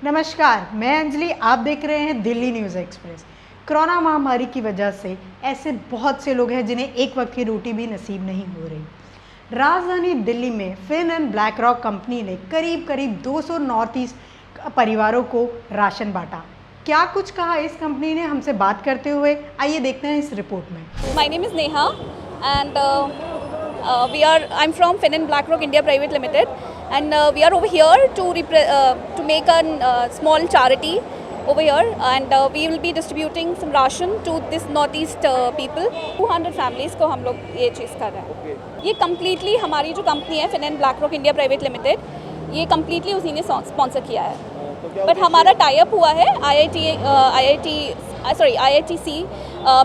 नमस्कार, मैं अंजलि। आप देख रहे हैं दिल्ली न्यूज़ एक्सप्रेस। कोरोना महामारी की वजह से ऐसे बहुत से लोग हैं जिन्हें एक वक्त की रोटी भी नसीब नहीं हो रही। राजधानी दिल्ली में Fin and BlackRock company ने करीब 200 नॉर्थ ईस्ट परिवारों को राशन बांटा। क्या कुछ कहा इस कंपनी ने, हमसे बात करते हुए आइए देखते हैं इस रिपोर्ट में। My name is Neha and I'm from Fin and BlackRock India Private Limited, and we are over here to make a small charity over here, and we will be distributing some ration to this northeast people. 200 families को हम लोग ये चीज़ कर रहे हैं। ये completely हमारी जो कंपनी है Fin and BlackRock India Private Limited, ये completely उसी ने स्पॉन्सर किया है। बट हमारा टाई अप हुआ है IITC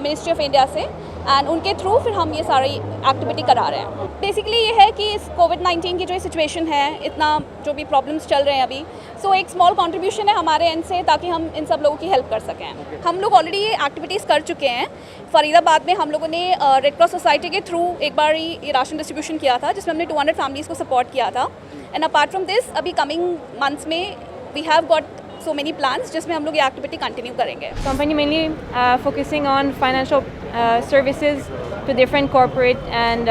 मिनिस्ट्री ऑफ इंडिया से, एंड उनके थ्रू फिर हम ये सारी एक्टिविटी करा रहे हैं। बेसिकली ये है कि इस कोविड-19 की जो सिचुएशन है, इतना जो भी प्रॉब्लम्स चल रहे हैं अभी, सो एक स्मॉल कंट्रीब्यूशन है हमारे एंड से, ताकि हम इन सब लोगों की हेल्प कर सकें। हम लोग ऑलरेडी ये एक्टिविटीज़ कर चुके हैं। फरीदाबाद में हम लोगों ने रेड क्रॉस सोसाइटी के थ्रू एक बार ये राशन डिस्ट्रीब्यूशन किया था, जिसमें हमने 200 फैमिलीज़ को सपोर्ट किया था। एंड अपार्ट फ्रॉम दिस, अभी कमिंग मंथ्स में we have got so many plans जिसमें हम लोग ये एक्टिविटी कंटिन्यू करेंगे। Company mainly focusing on financial services to different corporate and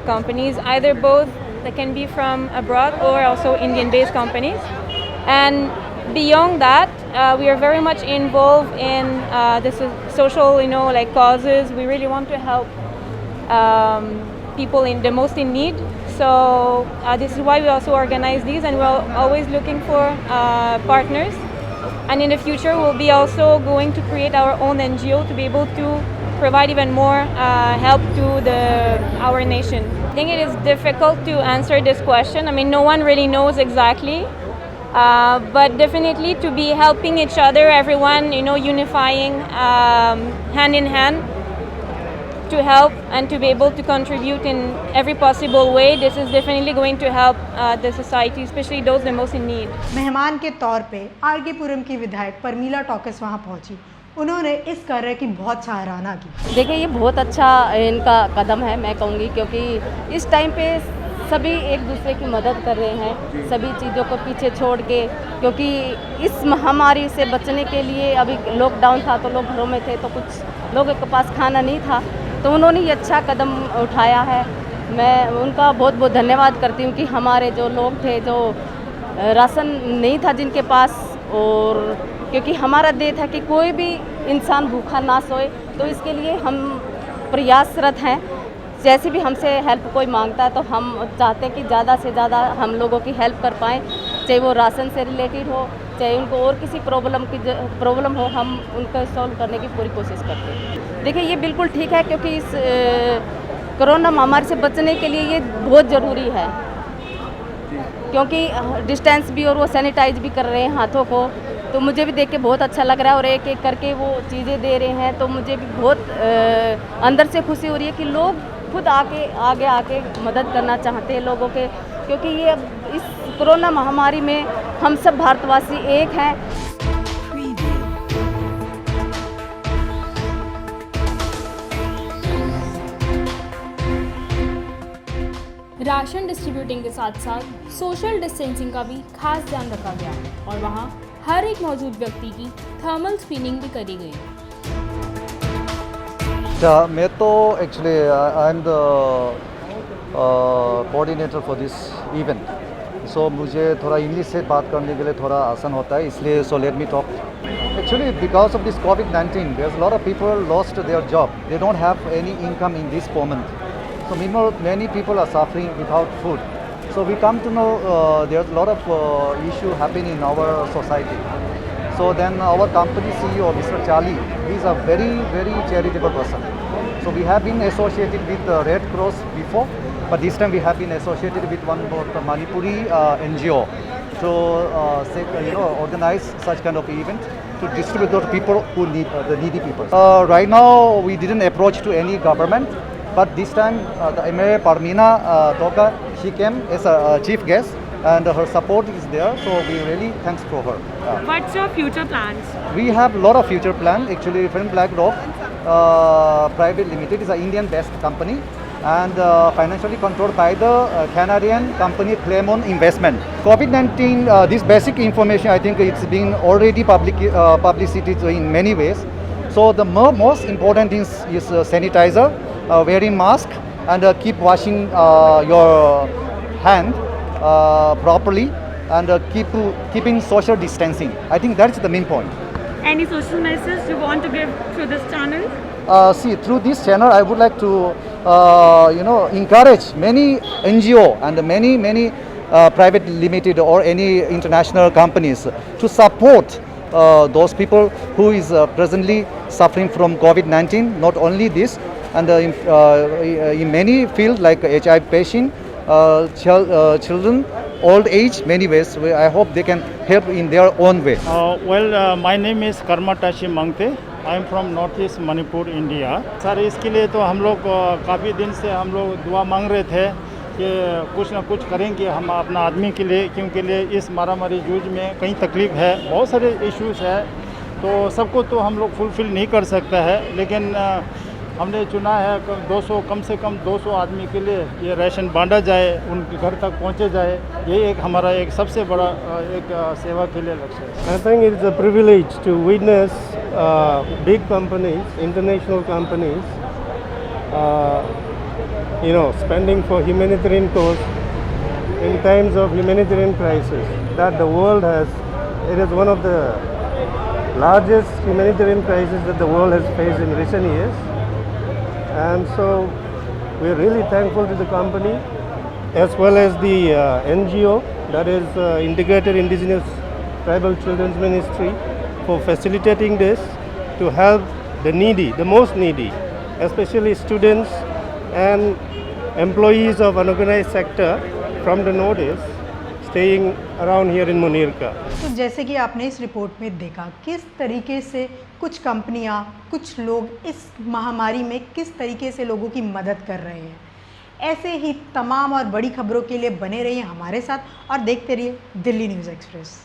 companies, either both that can be from abroad or also Indian-based companies. And beyond that, we are very much involved in the social, like causes. We really want to help people in the most in need. So this is why we also organize these, and we're always looking for partners. And in the future, we'll be also going to create our own NGO to be able to provide even more help to our nation. I think it is difficult to answer this question. I mean, no one really knows exactly, but definitely to be helping each other, everyone, unifying hand in hand to help and to be able to contribute in every possible way. This is definitely going to help the society, especially those the most in need. मेहमान के तौर पे R K पुरम की विधायक Parmila talks वहां पहुंची। उन्होंने इस कार्य की बहुत सराहना की। देखिए, ये बहुत अच्छा इनका कदम है, मैं कहूँगी, क्योंकि इस टाइम पे सभी एक दूसरे की मदद कर रहे हैं, सभी चीज़ों को पीछे छोड़ के, क्योंकि इस महामारी से बचने के लिए अभी लॉकडाउन था तो लोग घरों में थे, तो कुछ लोगों के पास खाना नहीं था, तो उन्होंने ये अच्छा कदम उठाया है। मैं उनका बहुत बहुत धन्यवाद करती हूँ कि हमारे जो लोग थे, जो राशन नहीं था जिनके पास, और क्योंकि हमारा देश है कि कोई भी इंसान भूखा ना सोए, तो इसके लिए हम प्रयासरत हैं। जैसे भी हमसे हेल्प कोई मांगता है तो हम चाहते हैं कि ज़्यादा से ज़्यादा हम लोगों की हेल्प कर पाएँ, चाहे वो राशन से रिलेटेड हो, चाहे उनको और किसी प्रॉब्लम हो, हम उनको सॉल्व करने की पूरी कोशिश करते हैं। देखिए, ये बिल्कुल ठीक है, क्योंकि इस कोरोना महामारी से बचने के लिए ये बहुत ज़रूरी है, क्योंकि डिस्टेंस भी और वो सैनिटाइज भी कर रहे हैं हाथों को, तो मुझे भी देख के बहुत अच्छा लग रहा है। और एक एक करके वो चीज़ें दे रहे हैं, तो मुझे भी बहुत अंदर से खुशी हो रही है कि लोग खुद आगे आके मदद करना चाहते हैं लोगों के, क्योंकि ये इस कोरोना महामारी में हम सब भारतवासी एक हैं। राशन डिस्ट्रीब्यूटिंग के साथ साथ सोशल डिस्टेंसिंग का भी खास ध्यान रखा गया और वहाँ हर एक मौजूद व्यक्ति की थर्मल स्क्रीनिंग भी करी गई। मैं तो actually I am the coordinator for this event, so मुझे थोड़ा इंग्लिश से बात करने के लिए थोड़ा आसान होता है, इसलिए so let me talk. Actually, because of this COVID-19, there's a lot of people lost their job. They don't have any income in this moment. So many people are suffering without food. So we come to know there's a lot of issue happening in our society. So then our company CEO, Mr. Charlie, he's a very, very charitable person. So we have been associated with the Red Cross before, but this time we have been associated with one more Manipuri NGO to organize such kind of event to distribute to people who need the needy people. Right now we didn't approach to any government, but this time the MA Parmina Toka, she came as a chief guest, and her support is there, so we really thanks for her. What's your future plans? We have a lot of future plans. Actually, Fin BlackRock Private Limited is an Indian-based company, and financially controlled by the Canadian company Claremont Investment. COVID-19, this basic information, I think it's been already publicity in many ways. So the most important is sanitizer, wearing mask, and keep washing your hand properly, and keeping social distancing. I think that's the main point. Any social message you want to give through this channel? See, through this channel, I would like to, encourage many NGO and many private limited or any international companies to support those people who is presently suffering from COVID-19. Not only this, and in many fields like HIV patient, children, old age, many ways. I hope they can help in their own way. My name is Karmatashi Mangte. I am from north east Manipur India. Sir इसके लिए तो हम लोग काफ़ी दिन से हम लोग दुआ मांग रहे थे कि कुछ ना कुछ करेंगे हम अपना आदमी के लिए, क्योंकि लिए इस मारामारी जूझ में कई तकलीफ़ है, बहुत सारे इश्यूज़ है, तो सबको तो हम लोग फुलफ़िल नहीं कर सकता है, लेकिन हमने चुना है कम से कम 200 आदमी के लिए ये राशन बांटा जाए, उनके घर तक पहुंचे जाए। ये एक हमारा एक सबसे बड़ा एक सेवा के लिए लक्ष्य है। I think it's a privilege to witness big companies, international companies, spending for humanitarian cause in times of humanitarian crisis that the world has. It is one of the largest humanitarian crises that the world has faced in recent years. And so we're really thankful to the company as well as the NGO, that is Integrated Indigenous Tribal Children's Ministry, for facilitating this to help the needy, the most needy, especially students and employees of unorganized sector from the Northeast staying around here in Munirka. तो जैसे कि आपने इस report में देखा किस तरीके से कुछ कंपनियां, कुछ लोग इस महामारी में किस तरीके से लोगों की मदद कर रहे हैं। ऐसे ही तमाम और बड़ी खबरों के लिए बने रहिए हमारे साथ और देखते रहिए दिल्ली न्यूज़ एक्सप्रेस।